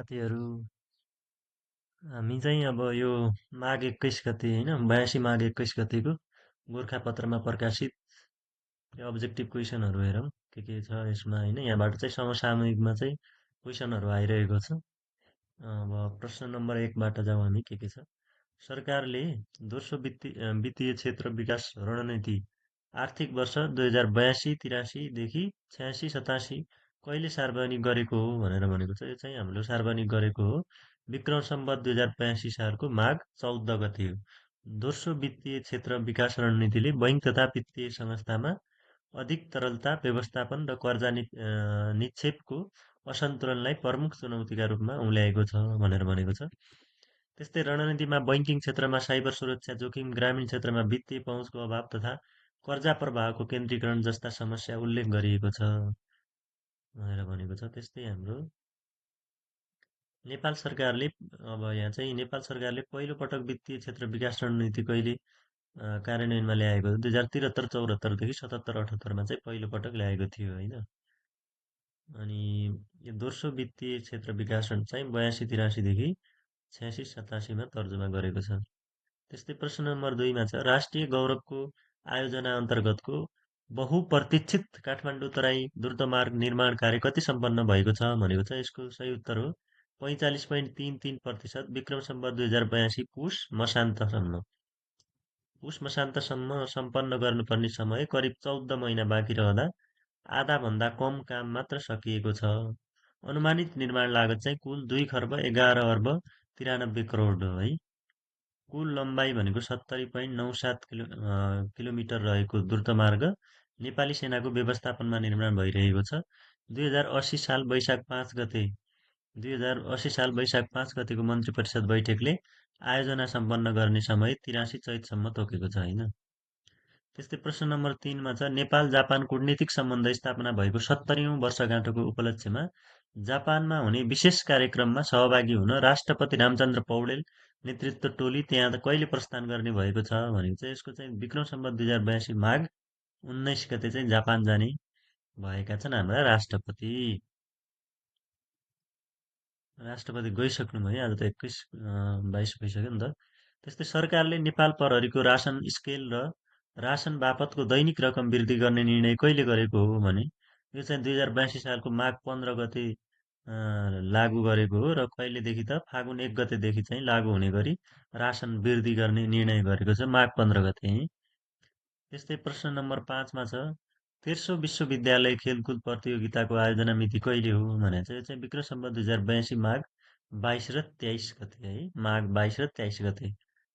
साथीहरू हामी चाहिँ अब यो माघ 21 गते होइन 82 माघ 21 गतेको गोरखापत्रमा प्रकाशित यो अब्जेक्टिभ क्वेसनहरू हेरौँ के छ यसमा होइन यहाँबाट चाहिँ समसामयिकमा चाहिँ क्वेसनहरू आइरहेको छ। अब प्रश्न नम्बर 1बाट जाउँ हामी के छ। सरकारले दोस्रो वित्तीय क्षेत्र विकास रणनीति आर्थिक वर्ष 2082-83 86-87 कहिले सार्वजनिक गरेको हो भनेर भनेको छ। यो चाहिँ हामीले सार्वजनिक गरेको हो विक्रम सम्वत 2082 सालको माघ 14 गते हो। दोस्रो वित्तीय क्षेत्र विकास रणनीतिले बैङ्क तथा वित्तीय संस्थामा अधिक तरलता व्यवस्थापन र कर्जा निक्षेपको असन्तुलनलाई प्रमुख चुनौतीका रूपमा उल्याएको छ भनेर भनेको छ। त्यस्तै रणनीतिमा बैङ्किङ क्षेत्रमा साइबर सुरक्षा जोखिम, ग्रामीण क्षेत्रमा वित्तीय पहुँचको अभाव तथा कर्जा प्रवाहको केन्द्रीकरण जस्ता समस्या उल्लेख गरिएको छ भनेर भनेको छ। त्यस्तै हाम्रो नेपाल सरकारले अब यहाँ चाहिँ नेपाल सरकारले पहिलोपटक वित्तीय क्षेत्र विकास रणनीति कहिले कार्यान्वयनमा ल्याएको 2073-74देखि 77-78मा चाहिँ पहिलोपटक ल्याएको थियो होइन। अनि यो दोस्रो वित्तीय क्षेत्र विकास चाहिँ 82-83देखि 86-87मा तर्जुमा गरेको छ। त्यस्तै प्रश्न नम्बर 2मा छ राष्ट्रिय गौरवको आयोजना अन्तर्गतको बहुप्रतीक्षित काठमाडौँ तराई द्रुतमार्ग निर्माण कार्य कति सम्पन्न भएको छ भनेको छ। यसको सही उत्तर हो 45.33% विक्रम सम्वत 2082 पुष मसान्तसम्म सम्पन्न गर्नुपर्ने समय करिब 14 महिना बाँकी रहँदा आधाभन्दा कम काम मात्र सकिएको छ। अनुमानित निर्माण लागत चाहिँ कुल 2 खर्ब 11 अर्ब 93 करोड हो है। कुल लम्बाइ भनेको 70.97 किलोमिटर रहेको द्रुतमार्ग नेपाली सेनाको व्यवस्थापनमा निर्माण भइरहेको छ। 2080 साल वैशाख 5 गते 2080 साल वैशाख 5 गतेको मन्त्री परिषद बैठकले आयोजना सम्पन्न गर्ने समय 83 चैतसम्म तोकेको छ होइन। त्यस्तै प्रश्न नम्बर 3मा छ नेपाल जापान कूटनीतिक सम्बन्ध स्थापना भएको 70औँ वर्षगाँठको उपलक्ष्यमा जापानमा हुने विशेष कार्यक्रममा सहभागी हुन राष्ट्रपति रामचन्द्र पौडेल नेतृत्व टोली त्यहाँ कहिले प्रस्थान गर्ने भएको छ भनेको चाहिँ यसको चाहिँ विक्रम सम्वत 2082 माघ 19 गते चाहिँ जापान जाने भएका छन् हाम्रा राष्ट्रपति। राष्ट्रपति गइसक्नुभयो आज त 21-22 भइसक्यो नि त। त्यस्तै सरकारले नेपाल प्रहरीको रासन स्केल र रासन बापतको दैनिक रकम वृद्धि गर्ने निर्णय कहिले गरेको हो भने यो चाहिँ 2082 सालको माघ 15 गते लागू गरेको हो र कहिलेदेखि त फागुन 1 गतेदेखि चाहिँ लागू हुने गरी रासन वृद्धि गर्ने निर्णय गरेको छ माघ 15 गते। त्यस्तै प्रश्न नम्बर 5मा छ तेस्रो विश्वविद्यालय खेलकुद प्रतियोगिताको आयोजना मिति कहिले हो भने चाहिँ यो चाहिँ विक्रम सम्वत 2082 माघ 22 र 23 गते है। माघ 22 र 23 गते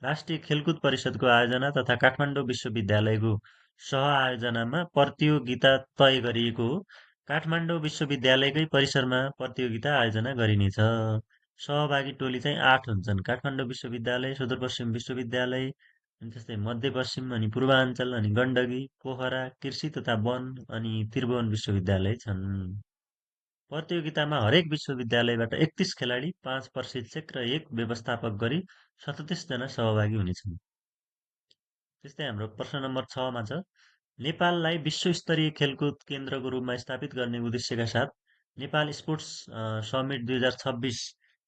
राष्ट्रिय खेलकुद परिषदको आयोजना तथा काठमाडौँ विश्वविद्यालयको सह आयोजनामा प्रतियोगिता तय गरिएको हो। काठमाडौँ विश्वविद्यालयकै परिसरमा प्रतियोगिता आयोजना गरिनेछ। सहभागी टोली चाहिँ 8 हुन्छन्। काठमाडौँ विश्वविद्यालय, सुदूरपश्चिम विश्वविद्यालय, अनि त्यस्तै मध्यपश्चिम अनि पूर्वाञ्चल अनि गण्डकी, पोखरा, कृषि तथा वन अनि त्रिभुवन विश्वविद्यालय छन्। प्रतियोगितामा हरेक विश्वविद्यालयबाट 31 खेलाडी, 5 प्रशिक्षक र 1 व्यवस्थापक गरी 37 जना सहभागी हुनेछन्। त्यस्तै हाम्रो प्रश्न नम्बर 6मा छ नेपाललाई विश्वस्तरीय खेलकुद केन्द्रको रूपमा स्थापित गर्ने उद्देश्यका साथ नेपाल स्पोर्ट्स समिट 2026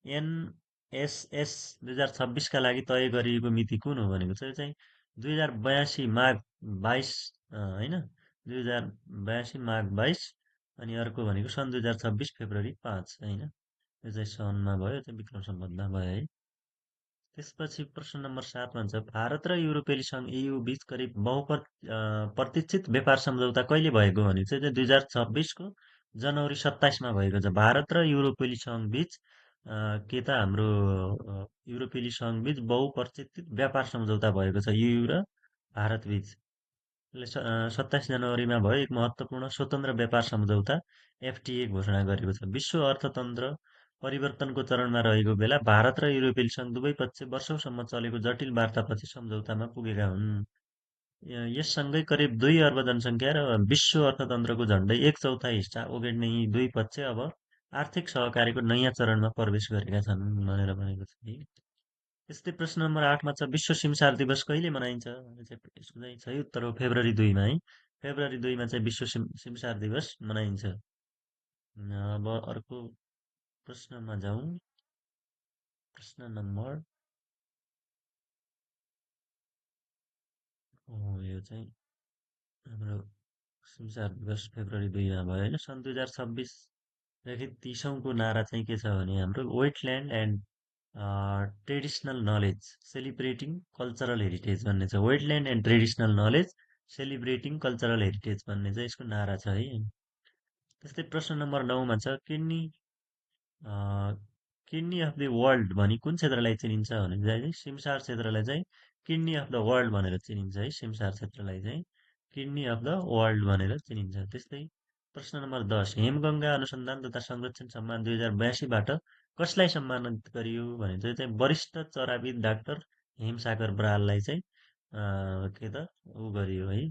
एनएसएस 2026 का लागि तय गरिएको मिति कुन हो भनेको छ। यो चाहिँ 2082 माघ 22 होइन 2082 माघ 22 अनि अर्को भनेको सन् 2026 फेब्रुअरी 5 होइन। यो चाहिँ सनमा भयो, यो चाहिँ विक्रम सम्वतमा भयो है। त्यसपछि प्रश्न नम्बर 7मा छ भारत र युरोपेली सङ्घ EU बीच करिब प्रतीक्षित व्यापार सम्झौता कहिले भएको भने चाहिँ 2026को जनवरी 27मा भएको छ। भारत र युरोपेली सङ्घ बीच के त हाम्रो युरोपेली सङ्घ बीच बहुप्रतीक्षित व्यापार सम्झौता भएको छ EU र भारत बीच। 27 जनवरीमा भयो एक महत्त्वपूर्ण स्वतन्त्र व्यापार सम्झौता FTA घोषणा गरेको छ। विश्व अर्थतन्त्र परिवर्तनको चरणमा रहेको बेला भारत र युरोपेली सङ्घ दुवै पक्ष वर्षौसम्म चलेको जटिल वार्तापछि सम्झौतामा पुगेका हुन्। यससँगै करिब 2 अर्ब जनसङ्ख्या र विश्व अर्थतन्त्रको झन्डै 1/4 हिस्सा ओगट्ने यी दुई पक्ष अब आर्थिक सहकारीको नयाँ चरणमा प्रवेश गरेका छन् भनेर भनेको छ है। त्यस्तै प्रश्न नम्बर 8मा छ विश्व सिमसार दिवस कहिले मनाइन्छ? यसको चाहिँ सही उत्तर हो फेब्रुअरी 2मा है। फेब्रुअरी 2मा चाहिँ विश्व सिमसार दिवस मनाइन्छ। अब अर्को प्रश्नमा जाउँ। प्रश्न नम्बर यो चाहिँ हाम्रो संसार दिवस फेब्रुअरी 2 भयो होइन सन् 2026देखि 30औँको नारा चाहिँ के छ भने हाम्रो wetland and traditional knowledge celebrating cultural heritage भन्ने छ wetland and traditional knowledge celebrating cultural heritage भन्ने चाहिँ यसको नारा छ है। त्यस्तै प्रश्न नम्बर 9मा छ किडनी अफ द वर्ल्ड भनी कुन क्षेत्रलाई चिनिन्छ भने चाहिँ सिमसार क्षेत्रलाई चाहिँ किडनी अफ द वर्ल्ड भनेर चिनिन्छ है सिमसार क्षेत्रलाई चाहिँ किडनी अफ द वर्ल्ड भनेर चिनिन्छ। त्यस्तै प्रश्न नम्बर 10 हेमगङ्गा अनुसन्धान तथा संरक्षण सम्मान 2082बाट कसलाई सम्मानित गरियो भने चाहिँ वरिष्ठ चराविद डाक्टर हेमसागर बराललाई चाहिँ के त ऊ गरियो है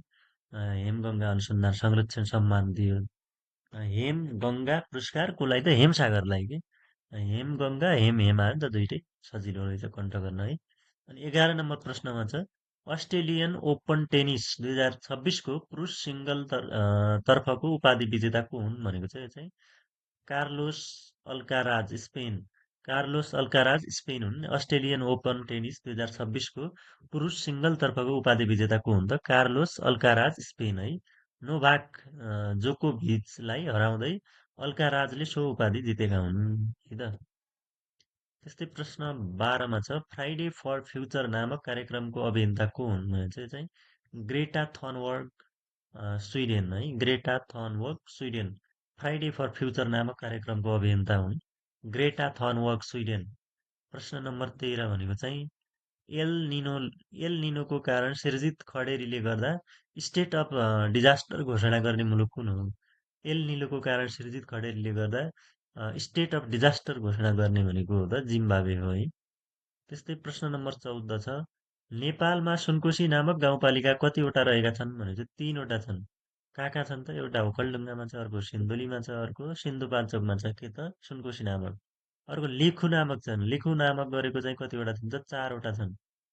हेमगङ्गा अनुसन्धान संरक्षण सम्मान दियो। हेम गङ्गा पुरस्कार कसलाई त हेमसागरलाई के हेम गङ्गा हेम हेमा हो नि त दुइटै सजिलो रहेछ कन्ट गर्न है। अनि 11 नम्बर प्रश्नमा छ अस्ट्रेलियन ओपन टेनिस 2026को पुरुष सिङ्गल तर्फको उपाधि विजेता को हुन् भनेको चाहिँ यो चाहिँ Carlos Alcaraz Spain Carlos Alcaraz Spain हुन्। अस्ट्रेलियन ओपन टेनिस 2026को पुरुष सिङ्गल तर्फको उपाधि विजेता को हुन् त कार्लोस अल्काराज स्पेन है। नोभाक जोकोभिचलाई हराउँदै अल्काराजले सो उपाधि जितेका हुन् है त। त्यस्तै प्रश्न 12मा छ फ्राइडे फर फ्युचर नामक कार्यक्रमको अभियन्ता को हुन् भने चाहिँ ग्रेटा थनवर्ग स्विडेन है Greta Thunberg Sweden Friday for future नामक कार्यक्रमको अभियन्ता हुन् ग्रेटा थनवर्ग स्विडेन। प्रश्न नम्बर 13 भनेको चाहिँ एल निनो एल निनोको कारण सिर्जित खडेरीले गर्दा स्टेट अफ डिजास्टर घोषणा गर्ने मुलुक कुन हो। एल निनोको कारण सिर्जित खडेरीले गर्दा स्टेट अफ डिजास्टर घोषणा गर्ने भनेको हो त जिम्बावे हो है। त्यस्तै प्रश्न नम्बर 14 छ नेपालमा सुनकोशी नामक गाउँपालिका कतिवटा रहेका छन् भने चाहिँ 3वटा छन्। कहाँ कहाँ छन् त एउटा ओखलढुङ्गामा छ अर्को सिन्धुलीमा छ अर्को सिन्धुपाल्चोकमा छ के त सुनकोशी नामक। अर्को लिखु नामक छन् लिखु नामक गरेको चाहिँ कतिवटा छन् त 4वटा छन्।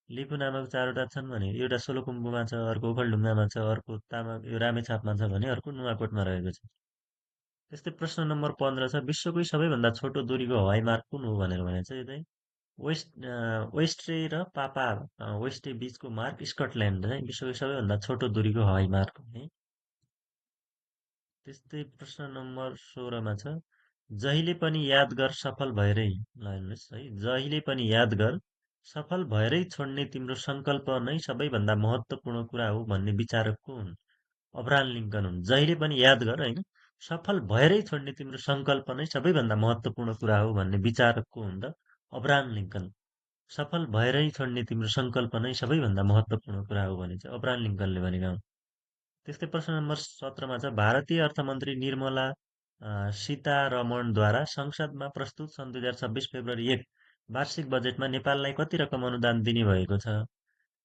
लिपु नामक 4वटा छन् भने एउटा सोलुखुम्बुमा छ अर्को ओखलढुङ्गामा छ अर्को तामाङ यो रामेछापमा छ भने अर्को नुवाकोटमा रहेको छ। त्यस्तै प्रश्न नम्बर 15 छ विश्वकै सबैभन्दा छोटो दूरीको हवाई मार्ग कुन हो भनेर भने चाहिँ यो चाहिँ वेस्टे र पापा वेस्टे बिचको मार्ग स्कटल्यान्ड है विश्वकै सबैभन्दा छोटो दूरीको हवाई मार्ग हो है। त्यस्तै प्रश्न नम्बर 16मा छ जहिले पनि याद गर सफल भएरै ल हेर्नुहोस् है जहिले पनि याद गर सफल भएरै छोड्ने तिम्रो सङ्कल्प नै सबैभन्दा महत्त्वपूर्ण कुरा हो भन्ने विचारक को हुन्। अब्राहम लिङ्कन हुन्। जहिले पनि याद गर होइन सफल भएरै छोड्ने तिम्रो सङ्कल्प नै सबैभन्दा महत्त्वपूर्ण कुरा हो भन्ने विचारक को हुन् त अब्राहम लिङ्कन। सफल भएरै छोड्ने तिम्रो सङ्कल्प नै सबैभन्दा महत्त्वपूर्ण कुरा हो भने चाहिँ अब्राहम लिङ्कनले भनेका हुन्। त्यस्तै प्रश्न नम्बर 17मा छ भारतीय अर्थमन्त्री निर्मला सीतारमणद्वारा संसदमा प्रस्तुत सन् 2026 फेब्रुअरी 1 वार्षिक बजेटमा नेपाललाई कति रकम अनुदान दिने भएको छ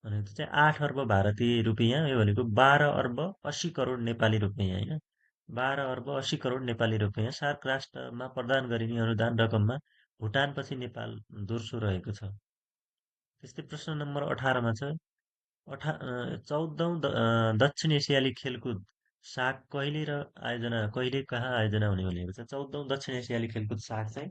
भनेको चाहिँ 8 अर्ब भारतीय रुपियाँ यो भनेको 12 अर्ब 80 करोड नेपाली रुपियाँ होइन 12 अर्ब 80 करोड नेपाली रुपियाँ सार्क राष्ट्रमा प्रदान गरिने अनुदान रकममा भुटानपछि नेपाल दोस्रो रहेको छ। त्यस्तै प्रश्न नम्बर 18मा छ 14औं दक्षिण एसियाली खेलकुद साग कहिले कहाँ आयोजना हुने भनेको छ 14औं दक्षिण एसियाली खेलकुद साग चाहिँ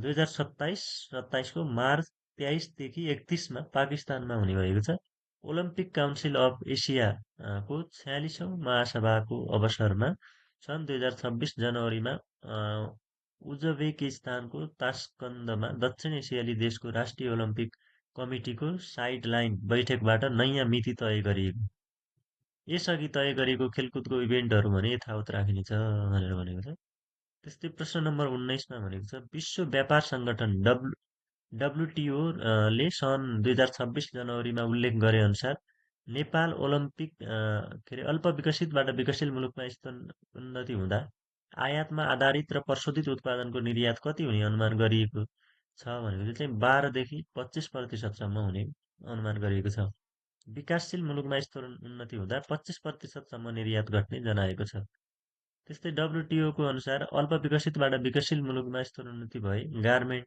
2027को मार्च 23देखि 31मा पाकिस्तानमा हुने भएको छ। ओलम्पिक काउन्सिल अफ एसियाको 46औं महासभाको अवसरमा सन् 2026 जनवरीमा उज्बेकिस्तानको तास्कन्दमा दक्षिण एसियाली देशको राष्ट्रिय ओलम्पिक कमिटीको साइडलाइन बैठकबाट नयाँ मिति तय गरिएको। यसअघि तय गरिएको खेलकुदको इभेन्टहरू भने यथावत राखिनेछ भनेर भनेको छ। त्यस्तै प्रश्न नम्बर 19मा भनेको छ विश्व व्यापार सङ्गठन डब्लुटिओ ले सन् 2026 जनवरीमा उल्लेख गरे अनुसार नेपाल ओलम्पिक के अरे अल्पविकसितबाट विकसित मुलुकमा उन्नति हुँदा आयातमा आधारित र प्रशोधित उत्पादनको निर्यात कति हुने अनुमान गरिएको छ भनेको चाहिँ 12 देखि 25% हुने अनुमान गरिएको छ। विकासशील मुलुकमा यस्तो उन्नति हुँदा 25% निर्यात घट्ने जनाएको छ। त्यस्तै डब्लुटिओको अनुसार अल्पविकसितबाट विकसशील मुलुकमा यस्तो उन्नति भए गार्मेन्ट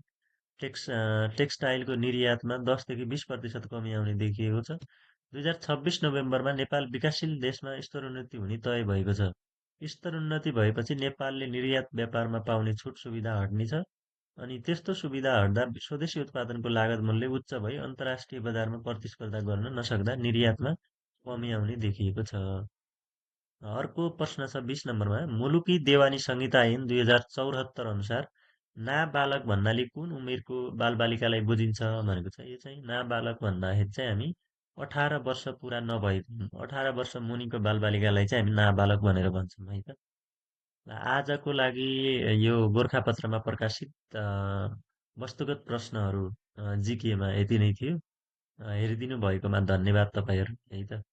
टेक्सटाइलको निर्यातमा 10 देखि 20% कमी आउने देखिएको छ। 2026 नोभेम्बरमा नेपाल विकासशील देशमा स्तरोन्नति हुने तय भएको छ। स्तरोन्नति भएपछि नेपालले निर्यात व्यापारमा पाउने छुट सुविधा हट्नेछ। अनि त्यस्तो सुविधा हट्दा स्वदेशी उत्पादनको लागत मूल्य उच्च भई अन्तर्राष्ट्रिय बजारमा प्रतिस्पर्धा गर्न नसक्दा निर्यातमा कमी आउने देखिएको छ। अर्को प्रश्न छ 20 नम्बरमा मुलुकी देवानी संहिता ऐन 2074 अनुसार नाबालक भन्नाले कुन उमेरको बालबालिकालाई बुझिन्छ भनेको छ। यो चाहिँ नाबालक भन्दाखेरि चाहिँ हामी 18 वर्ष पुरा नभए 18 वर्ष मुनिको बालबालिकालाई चाहिँ हामी नाबालक भनेर भन्छौँ है त। आजको लागि यो गोरखापत्रमा प्रकाशित वस्तुगत प्रश्नहरू जिकेमा यति नै थियो। हेरिदिनु भएकोमा धन्यवाद तपाईँहरू है त।